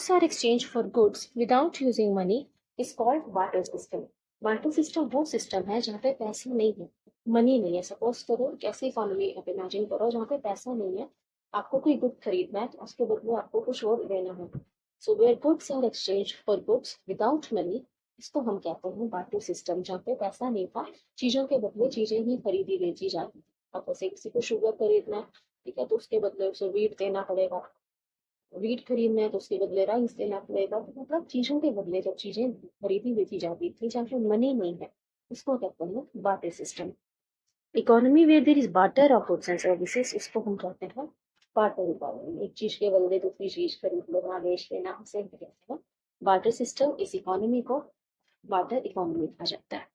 goods are exchanged for goods without using money is called barter system. Barter system वो system है जहाँ पे पैसे नहीं है, मनी नहीं है। सपोज करो कैसी इकोनॉमी आप इमेजिन करो जहाँ पे पैसा नहीं है, आपको कोई गुड खरीदना है तो उसके बदले आपको कुछ और देना है। So where goods are exchange for goods without money, इसको हम कहते हैं बार्टर सिस्टम, जहाँ पे पैसा नहीं था, चीजों के बदले चीजें ही खरीदी बेची जाती। अब जैसे किसी को शुगर खरीदना है, ठीक है, तो उसके बदले उसे वीट देना पड़ेगा, वीट खरीदना है तो उसके बदले राइस देना पड़ेगा। तो मतलब चीजों के बदले जब चीजें खरीदी बेची जाती थी जहाँ पे मनी नहीं है, उसको कहते हैं barter system. Economy where there is barter of goods and services, इसको हम कहते हैं बार्टर इकोनॉमी। एक चीज के बदले दूसरी चीज खरीद लो, आदेश देना, उसे कहते हैं बार्टर सिस्टम। इस इकोनॉमी को बार्टर इकोनॉमी कहा जाता है।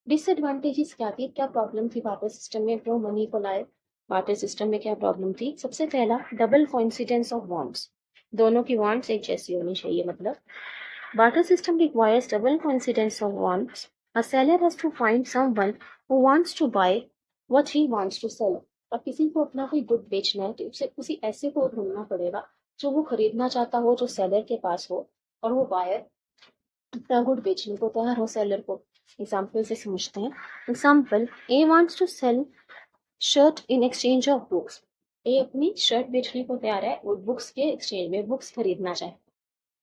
डिसएडवांटेजेस क्या थी, क्या प्रॉब्लम थी बार्टर सिस्टम में जो मनी को लाए? बार्टर सिस्टम में क्या प्रॉब्लम थी? सबसे पहला, डबल कोइंसिडेंस ऑफ वांट्स, दोनों की वांट्स एक जैसी होनी चाहिए। मतलब barter system requires double coincidence of wants. A seller has to find someone who wants to buy what he wants to sell. अब किसी को अपना कोई गुड बेचना है तो उसे किसी ऐसे को ढूंढना पड़ेगा जो वो खरीदना चाहता हो, जो सेलर के पास हो, और वो बायर अपना गुड बेचने को तैयार हो सेलर को। एग्जाम्पल से समझते हैं। Example, a wants to sell shirt in exchange of books. A अपनी शर्ट बेचने को तैयार है और बुक्स के एक्सचेंज में बुक्स खरीदना चाहे,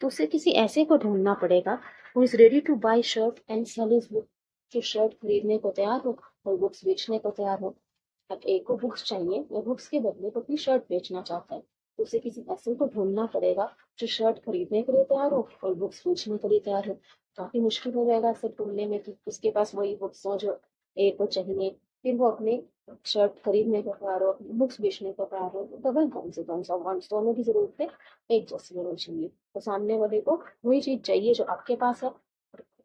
तो उसे किसी ऐसे को ढूंढना पड़ेगा who is ready to buy shirt and sell his book, जो शर्ट खरीदने को तैयार हो और बुक्स बेचने को तैयार हो। अब ए को बुक्स चाहिए और बुक्स के बदले वो अपनी शर्ट बेचना चाहता है, तो उसे किसी ऐसे को ढूंढना पड़ेगा जो शर्ट खरीदने के लिए तैयार हो और बुक्स बेचने के लिए तैयार हो। काफी मुश्किल हो जाएगा इसे ढूंढने में कि उसके पास वही बुक्स हो जो ए को चाहिए, फिर वो अपने शर्ट खरीदने को तैयार हो, बुक्स बेचने को तैयार हो। तो डबल कॉन्सिक्वेंस ऑफ वांट्स, दोनों की जरूरतें एक जैसी होनी चाहिए। तो सामने वाले को वही चीज चाहिए जो आपके पास है,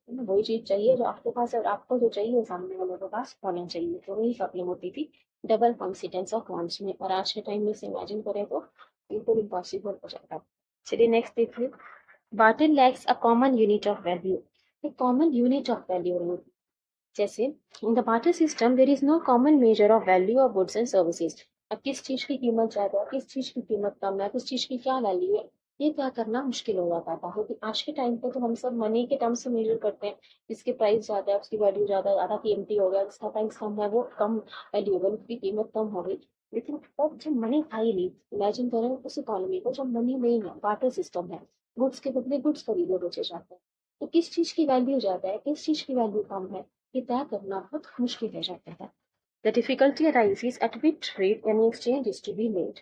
वही चीज चाहिए जो आपके पास है, और आपको जो चाहिए सामने वाले के पास होना चाहिए। तो वही प्रॉब्लम होती थी डबल कॉन्सिडेंस ऑफ वांट्स में, और आज के टाइम में से इमेजिन करें तो बिल्कुल इम्पॉसिबल हो जाता है। चलिए नेक्स्ट देखिए, barter lacks a common unit of value. एक कॉमन यूनिट ऑफ वैल्यू नहीं, जैसे in the barter system there is no common measure of value of goods and services. अब किस चीज की कीमत ज्यादा है, किस चीज की कीमत कम है, किस चीज की क्या वैल्यू है, ये क्या करना मुश्किल हो जाता था। क्योंकि आज के टाइम पे तो हम सब मनी के टर्म्स से मेजर करते हैं, जिसकी प्राइस ज्यादा है उसकी वैल्यू ज्यादा, ज्यादा कीमती हो गया, जिसका प्राइस कम है वो कम वैल्यूएबल, उसकी कीमत कम हो गई। लेकिन तब जब मनी था ही नहीं, इमेजिन करें उस इकोनॉमी को जब मनी नहीं है, बार्टर सिस्टम है, गुड्स के बदले गुड्स खरीदे बेचे जाते हैं, तो किस चीज की वैल्यू ज्यादा है, किस चीज की वैल्यू कम है, ये तय करना बहुत मुश्किल हो जाता है। The difficulty arises at which rate any exchange is to be made,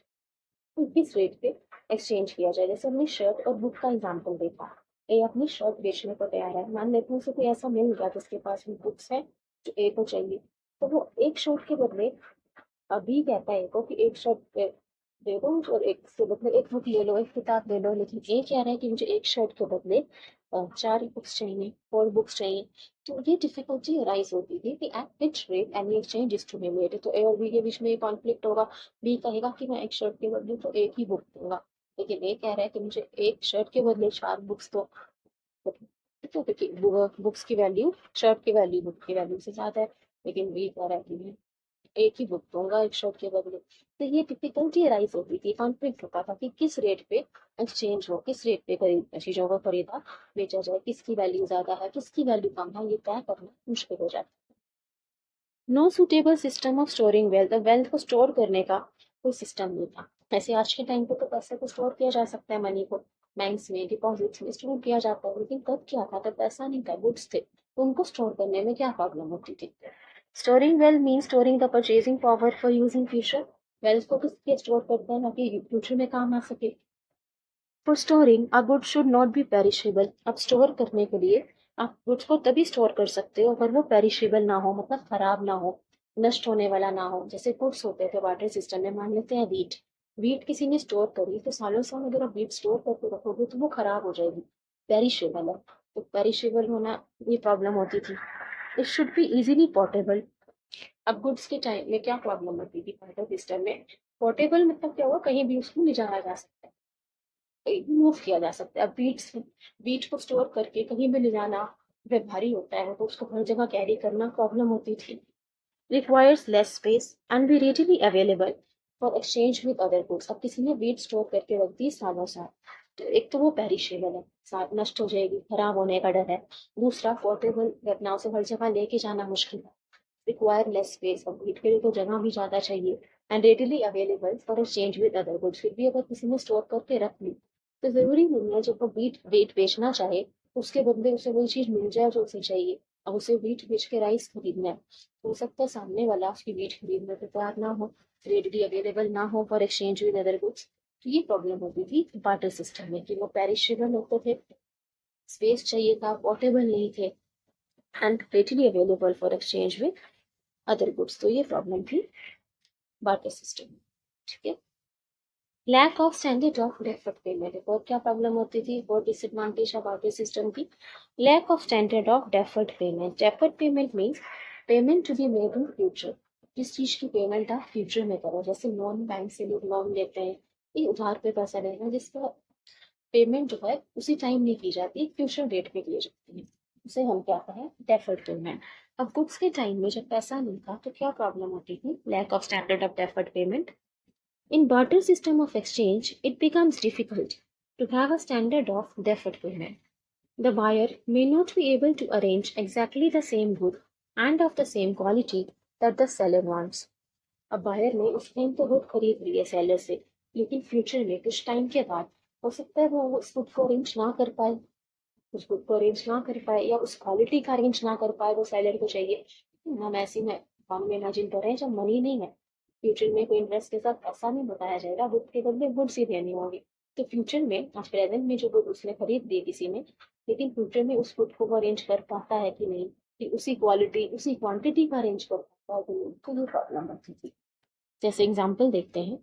किस रेट पे एक्सचेंज किया जाए। जैसे हमने शर्ट और बुक का एग्जांपल देखा, ए अपनी शर्ट बेचने को तैयार है, मान लेते हैं उसे कोई ऐसा मिल गया जिसके पास भी बुक्स है जो ए को चाहिए, तो वो एक शर्ट के बदले अभी कहता है को कि एक शर्ट दे दो और एक से बदले एक बुक ले लो, एक किताब ले लो। लेकिन ये कह रहा है कि मुझे एक शर्ट के बदले चार बुक्स चाहिए, फोर बुक्स चाहिए। तो ये डिफिकल्टी अराइज होती थी कि at which rate any exchange is to be made. तो ए और बी के बीच में कॉन्फ्लिक्ट होगा, बी कहेगा कि मैं एक शर्ट के बदले तो एक ही बुक दूंगा, लेकिन ए कह रहा है कि मुझे एक शर्ट के बदले चार बुक्स दो। तो क्योंकि बुक्स की वैल्यू शर्ट की वैल्यू बुक की वैल्यू से ज्यादा है, लेकिन बी कह रहा है कि मैं एक ही बुक दूंगा एक शर्ट के बदले। तो ये डिफिकल्टी अराइज होती थी, कॉन्फ्लिक्ट होता था कि किस रेट पे एक्सचेंज हो, किस रेट पे खरीद चीजों को खरीदा बेचा जाए, किसकी वैल्यू ज्यादा है किसकी वैल्यू कम है, ये तय करना मुश्किल हो जाता है। No suitable system of storing wealth, wealth को स्टोर करने का कोई सिस्टम नहीं था। ऐसे आज के टाइम पे तो पैसे को स्टोर किया जा सकता है, मनी को बैंक्स में डिपॉजिट्स में स्टोर किया जाता है, लेकिन तब क्या था, तब पैसा नहीं था, गुड्स थे, तो उनको स्टोर करने में क्या प्रॉब्लम होती थी। Storing wealth means storing the purchasing power for use in future. Wealth को किस लिए स्टोर करते हैं ताकि फ्यूचर में काम आ सके। For storing, a good should not be perishable. अब स्टोर करने के लिए आप गुड्स को तभी स्टोर कर सकते हो अगर वो पेरिशेबल ना हो, मतलब खराब ना हो, नष्ट होने वाला ना हो। जैसे गुड्स होते थे वाटर सिस्टम में, मान लेते हैं वीट, वीट किसी ने स्टोर करी तो सालों साल अगर आप वीट स्टोर करके रखोगे तो वो खराब हो जाएगी, पेरिशेबल है। तो पेरिशेबल होना ये प्रॉब्लम होती थी। It should be easily portable. अब गुड्स के टाइम में क्या प्रॉब्लम होती थी बार्टर सिस्टम में, पोर्टेबल मतलब क्या हुआ, कहीं भी उसको ले जाया जा सकता है, कहीं भी मूव किया जा सकता है। अब बीट को स्टोर करके कहीं भी ले जाना वह भारी होता है, तो उसको हर जगह कैरी करना प्रॉब्लम होती थी। Requires less space and be readily available for exchange with other goods. अब किसी ने बीट स्टोर करके रख दी सालों साल, तो एक तो वो पेरिशेबल है, नष्ट हो जाएगी, खराब होने का डर है। दूसरा, पोर्टेबल घटनाओं से हर जगह लेके जाना मुश्किल है, रिक्वायर लेस स्पेस, अब वीट के लिए तो जगह भी ज्यादा चाहिए। And readily available for exchange with other goods, फिर भी अगर किसी ने स्टोर करके रख ली तो जरूरी नहीं है जब वो वीट बेचना चाहे उसके बदले उसे वही चीज मिल जाए जो उसे चाहिए। अब उसे वीट बेच के राइस खरीदना है, तो हो सकता है सामने वाला उसकी वीट खरीदने को तैयार ना हो, रेडली अवेलेबल ना हो for exchange with other goods. तो ये प्रॉब्लम होती थी बार्टर सिस्टम में कि वो पेरिशेबल होते थे, स्पेस चाहिए था, पोर्टेबल नहीं थे, and readily available for exchange with other goods. तो ये प्रॉब्लम थी बार्टर सिस्टम में। ठीक है। Lack of standard of deferred payment, और क्या प्रॉब्लम होती थी, और डिसएडवांटेज ऑफ बार्टर सिस्टम की, lack of standard of deferred payment. Deferred payment means payment to be made in future, जिस चीज की पेमेंट आप फ्यूचर में करो, जैसे लोन, बैंक से लोग लोन लेते हैं, ये उधार पे पैसा लेना जिसका पेमेंट जो है उसी टाइम नहीं की जाती, फ्यूचर डेट पे की जाती है, उसे हम क्या कहें, डेफर्ड पेमेंट। अब गुड्स के टाइम में जब पैसा नहीं था तो क्या प्रॉब्लम होती थी, lack of standard of deferred payment. In barter system of exchange, it becomes difficult to have a standard of deferred payment. The buyer may not be able to arrange exactly the same good and of the same quality that the seller wants. अब buyer ने उस time तो good खरीद ली है seller से, लेकिन future में कुछ टाइम के बाद हो सकता है वो उस गुड को अरेंज ना कर पाए, उस गुड को अरेंज ना कर पाए या उस क्वालिटी का अरेंज ना कर पाए वो सेलर को चाहिए। हम ऐसी में काम में इमेजिन करें जब मनी नहीं है, फ्यूचर में कोई इंटरेस्ट के साथ पैसा नहीं बताया जाएगा, गुड के बदले गुड्स ही देनी होगी। तो फ्यूचर में आज प्रेजेंट में जो गुड उसने खरीद दी किसी ने, लेकिन फ्यूचर में उस गुड को वो अरेंज कर पाता है कि नहीं, कि उसी क्वालिटी उसी क्वांटिटी का अरेंज कर पाता है कि नहीं, तो ये प्रॉब्लम होती थी। जैसे एग्जाम्पल देखते हैं,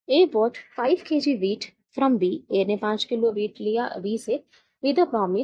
a bought 5 kg wheat from b, a ने 5 किलो वीट लिया बी से विद अ प्रॉमिस